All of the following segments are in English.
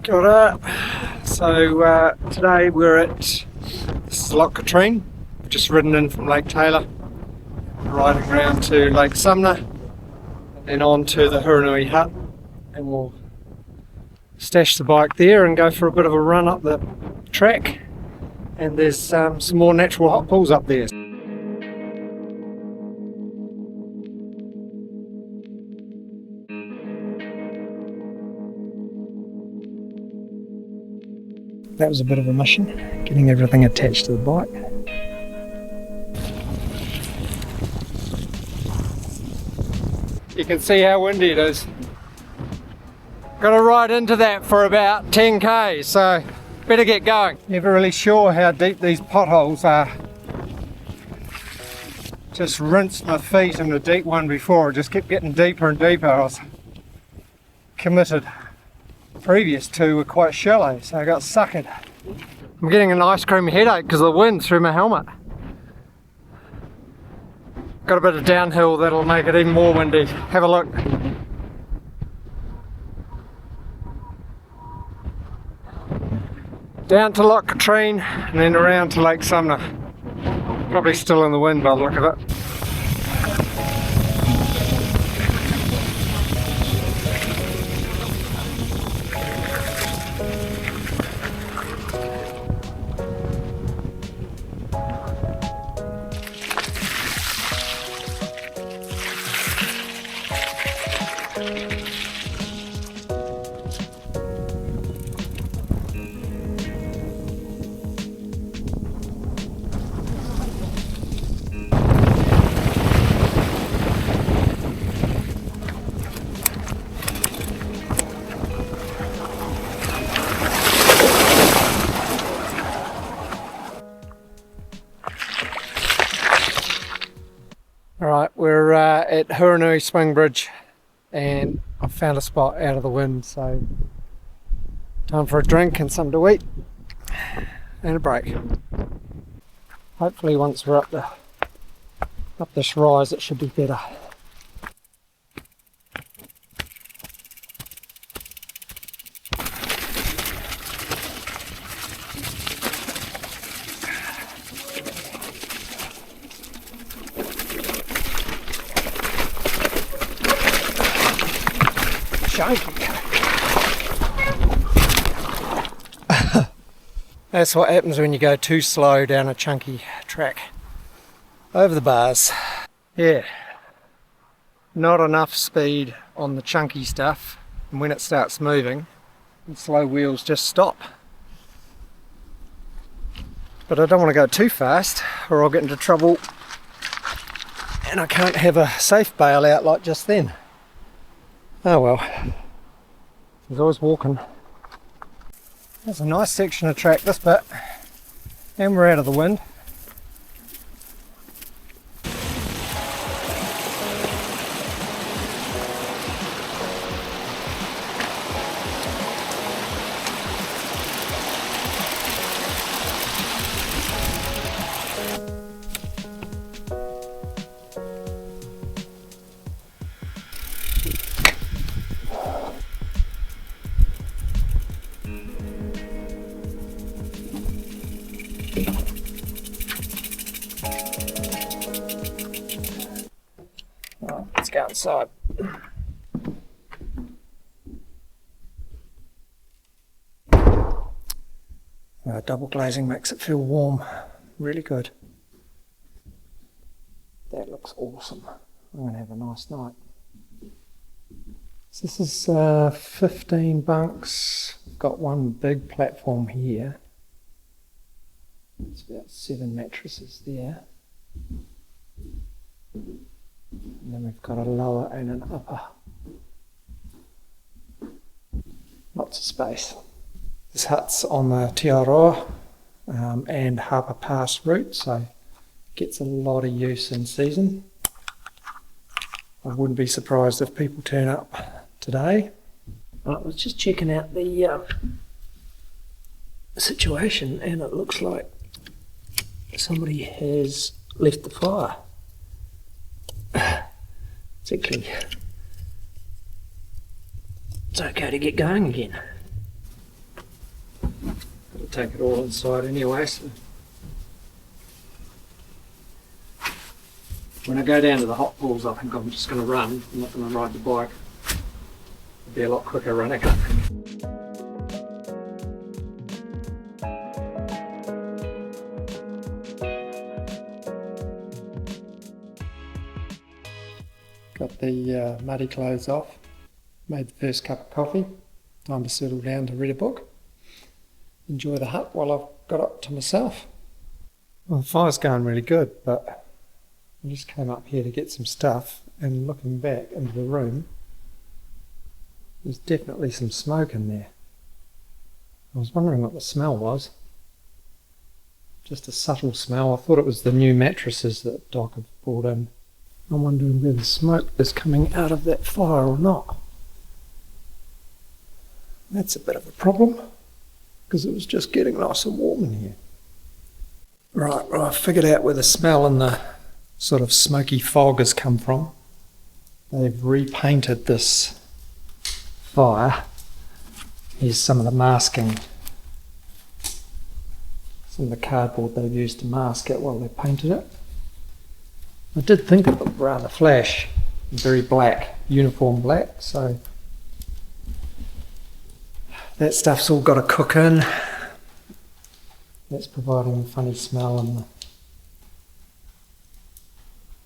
Kia ora. So today we're at, this is Loch Katrine. We've just ridden in from Lake Taylor, riding around to Lake Sumner and on to the Hurunui Hut, and we'll stash the bike there and go for a bit of a run up the track. And there's some more natural hot pools up there. That was a bit of a mission, getting everything attached to the bike. You can see how windy it is. Got to ride into that for about 10k, so better get going. Never really sure how deep these potholes are. Just rinsed my feet in a deep one before, it just kept getting deeper and deeper. I was committed. Previous two were quite shallow, so I got suckered. I'm getting an ice cream headache because of the wind through my helmet. Got a bit of downhill that'll make it even more windy. Have a look. Down to Loch Katrine and then around to Lake Sumner. Probably still in the wind by the look of it. Alright, we're at Hurunui Swing Bridge and I've found a spot out of the wind, so time for a drink and something to eat and a break. Hopefully once we're up this rise it should be better. That's what happens when you go too slow down a chunky track. Over the bars. Yeah. Not enough speed on the chunky stuff, and when it starts moving, the slow wheels just stop. But I don't want to go too fast or I'll get into trouble and I can't have a safe bail out like just then. Oh well, there's always walking. There's a nice section of track, this bit, and we're out of the wind. Right, let's go inside. Double glazing makes it feel warm, really good. That looks awesome. I'm going to have a nice night. So this is 15 bunks. Got one big platform here. It's about 7 mattresses there. And then we've got a lower and an upper. Lots of space. This hut's on the Te Aroa and Harbour Pass route, so gets a lot of use in season. I wouldn't be surprised if people turn up today. I was just checking out the situation, and it looks like somebody has left the fire. It's okay to get going again. take it all inside anyway, so when I go down to the hot pools I think I'm just going to run. I'm not going to ride the bike. It'll be a lot quicker running, I think. Got the muddy clothes off, made the first cup of coffee, time to settle down to read a book, enjoy the hut while I've got up to myself. Well, the fire's going really good, but I just came up here to get some stuff, and looking back into the room, there's definitely some smoke in there. I was wondering what the smell was. Just a subtle smell. I thought it was the new mattresses that Doc had brought in. I'm wondering whether the smoke is coming out of that fire or not. That's a bit of a problem, because it was just getting nice and warm in here. Right, well, I figured out where the smell and the sort of smoky fog has come from. They've repainted this fire. Here's some of the masking, some of the cardboard they've used to mask it while they painted it. I did think it looked rather flash, very black, uniform black, so that stuff's all got to cook in. That's providing a funny smell and the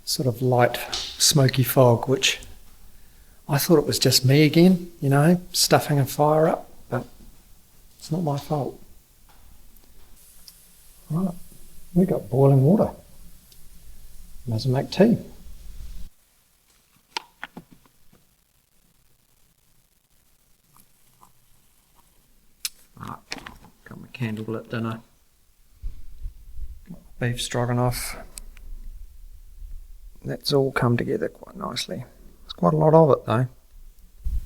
sort of light smoky fog, which I thought it was just me again, you know, stuffing a fire up, but it's not my fault. Right, we got boiling water. Might as well make tea. Right, got my candlelit dinner. Got my beef stroganoff. That's all come together quite nicely. There's quite a lot of it though.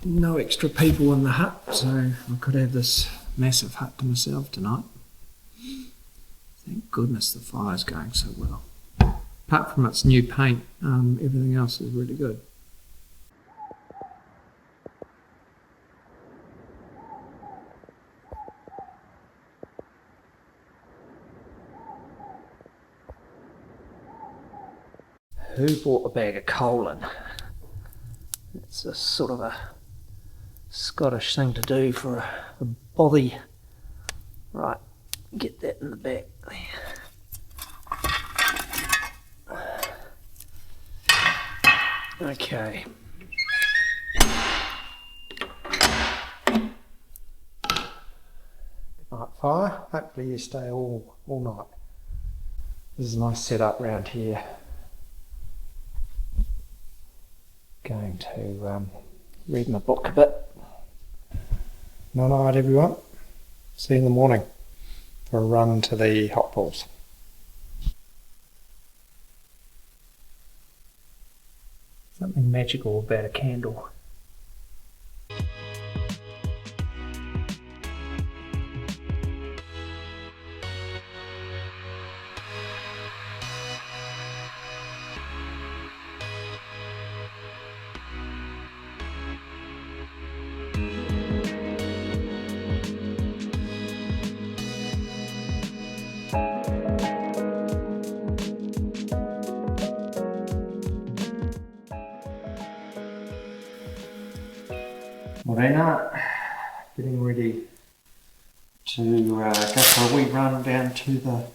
No extra people in the hut, so I could have this massive hut to myself tonight. Thank goodness the fire's going so well. Apart from its new paint, everything else is really good. Who bought a bag of coal in? It's a sort of a Scottish thing to do for a bothy. Right, get that in the back there. Okay. Night fire. Hopefully you stay all night. This is a nice setup round here. Going to read my book a bit. Night night everyone. See you in the morning for a run to the hot pools. Something magical about a candle. Morena, getting ready to go for a wee run down to the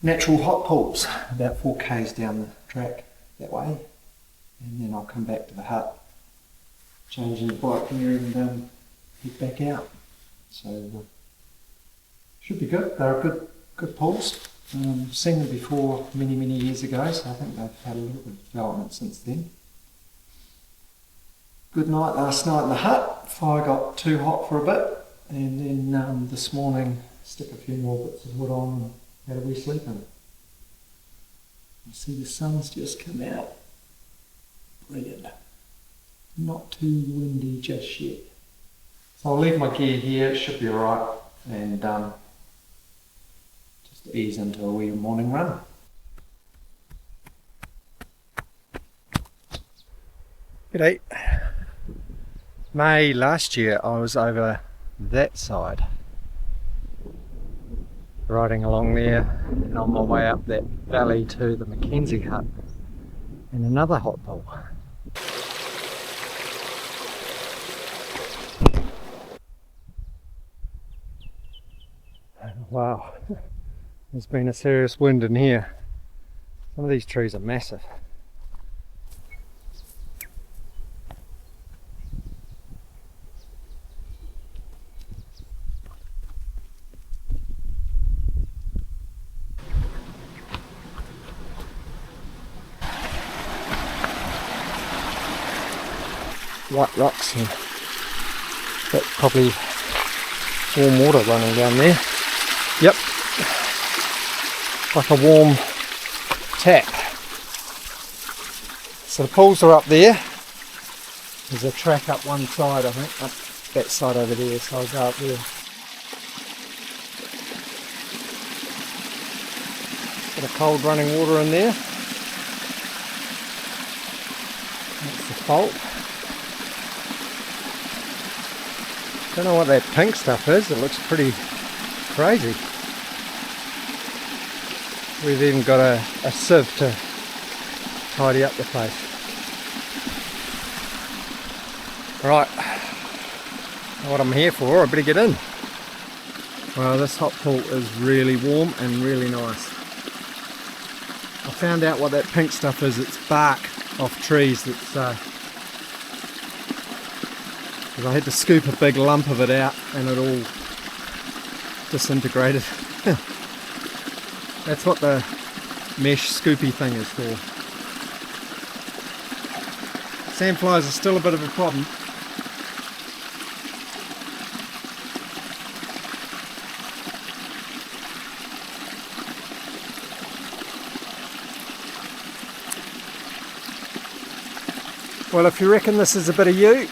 natural hot pools, about 4 k's down the track that way, and then I'll come back to the hut, change in the bike gear and head back out. So should be good. They're good pools. Seen them before many years ago, so I think they've had a little bit of development since then. Good night last night in the hut. Fire got too hot for a bit, and then this morning stick a few more bits of wood on and had a wee sleep in. You see the sun's just come out. Brilliant. Not too windy just yet. So I'll leave my gear here, it should be alright, and just ease into a wee morning run. G'day. May last year I was over that side riding along there and on my way up that valley to the Mackenzie hut and another hot pool. Wow, there's been a serious wind in here. Some of these trees are massive. White rocks and that's probably warm water running down there. Yep, like a warm tap. So the pools are up there. There's a track up one side, I think, up that side over there, so I'll go up there. Bit of cold running water in there. That's the fault. Don't know what that pink stuff is, it looks pretty crazy. We've even got a sieve to tidy up the place. Right, what I'm here for, I better get in. Well, this hot pool is really warm and really nice. I found out what that pink stuff is. It's bark off trees that's because I had to scoop a big lump of it out and it all disintegrated. That's what the mesh scoopy thing is for. Sandflies are still a bit of a problem. Well, if you reckon this is a bit of you,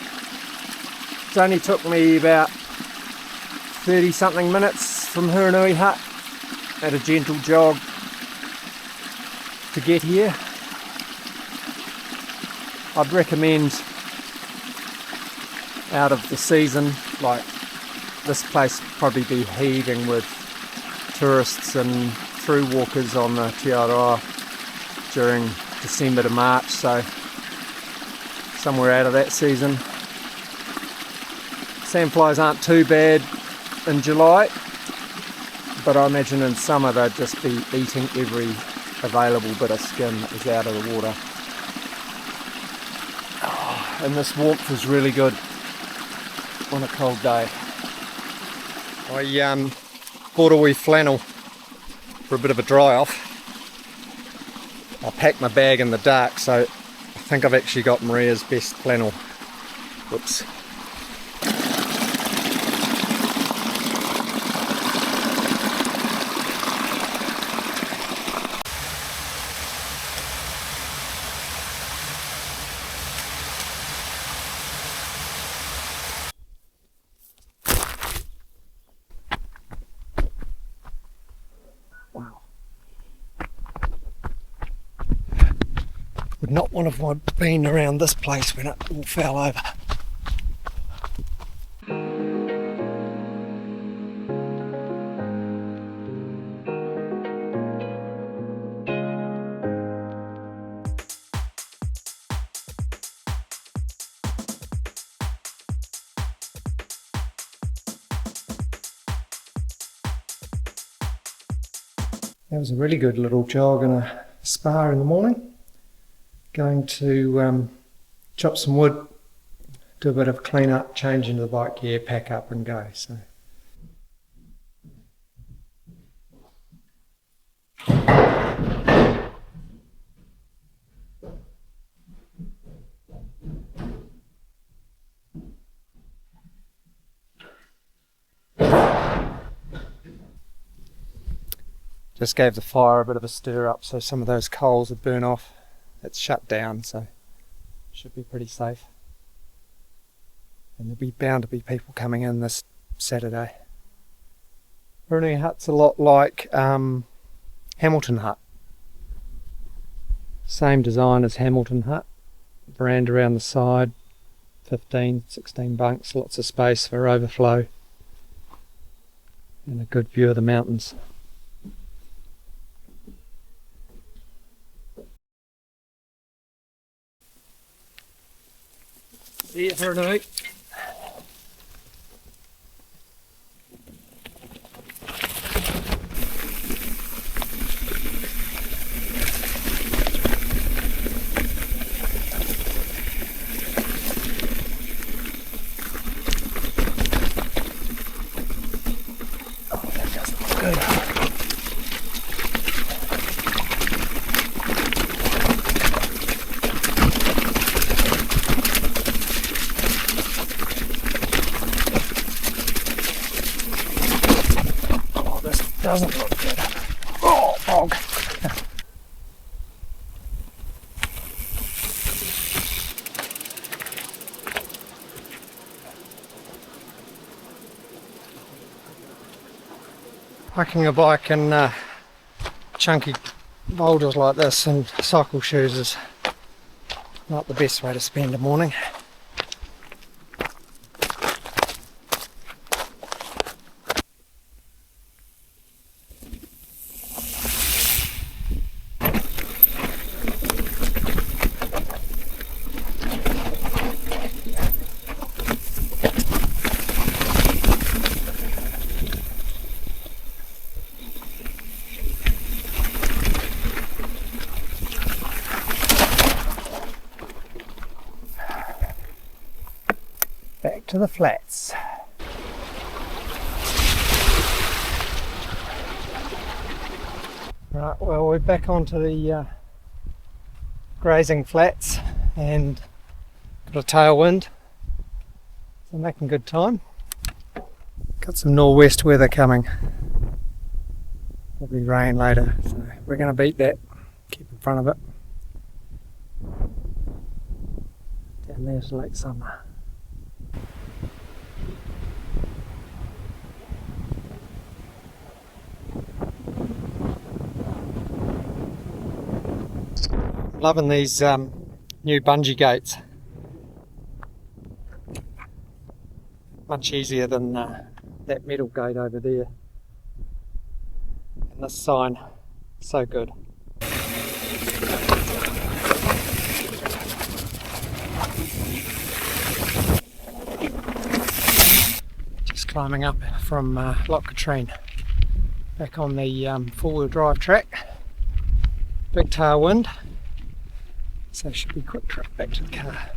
it only took me about 30 something minutes from Hurunui Hut at a gentle jog to get here. I'd recommend out of the season, like this place probably be heaving with tourists and through walkers on the Te Aroa during December to March, so somewhere out of that season. Sandflies aren't too bad in July, but I imagine in summer they'd just be eating every available bit of skin that is out of the water. Oh, and this warmth is really good on a cold day. I bought a wee flannel for a bit of a dry off. I packed my bag in the dark, so I think I've actually got Maria's best flannel. Whoops. Would not want to have been around this place when it all fell over. That was a really good little jog and a spa in the morning. Going to chop some wood, do a bit of clean up, change into the bike gear, pack up and go. So. Just gave the fire a bit of a stir up so some of those coals would burn off. It's shut down, so should be pretty safe. And there'll be bound to be people coming in this Saturday. Hurunui Hut's a lot like Hamilton Hut. Same design as Hamilton Hut. Veranda around the side, 15, 16 bunks, lots of space for overflow and a good view of the mountains. See you, Hurunui. Doesn't look good. Oh, bog. Hiking a bike in chunky boulders like this and cycle shoes is not the best way to spend a morning. Back to the flats. Right, well, we're back onto the grazing flats and got a tailwind, so making good time. Got some nor'west weather coming, probably rain later, so we're going to beat that, keep in front of it. Down there's Lake Sumner. Loving these new bungee gates. Much easier than that metal gate over there. And this sign, so good. Just climbing up from Loch Katrine, back on the four-wheel drive track. Big tailwind. So it should be a quick trip back to the car.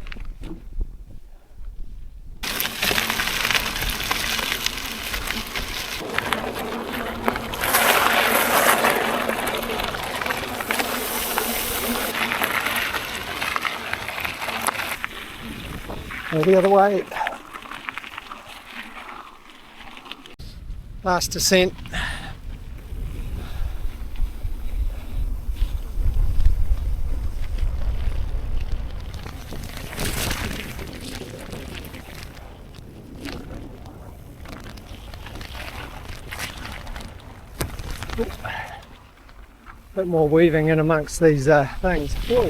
Go the other way. Last descent. A bit more weaving in amongst these things. Whoa.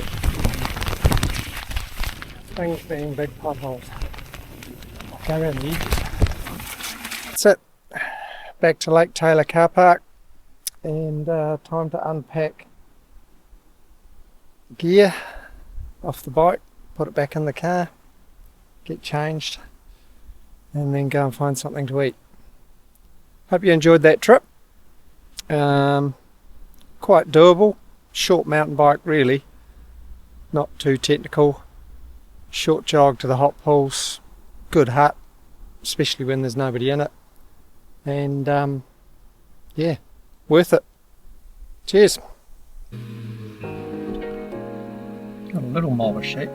Things being big potholes. Go around the edges. That's it. Back to Lake Taylor car park, and time to unpack gear off the bike, put it back in the car, get changed, and then go and find something to eat. Hope you enjoyed that trip. Quite doable, short mountain bike really, not too technical, short jog to the hot pools, good hut, especially when there's nobody in it, and yeah, worth it. Cheers. Got a little molar sheep.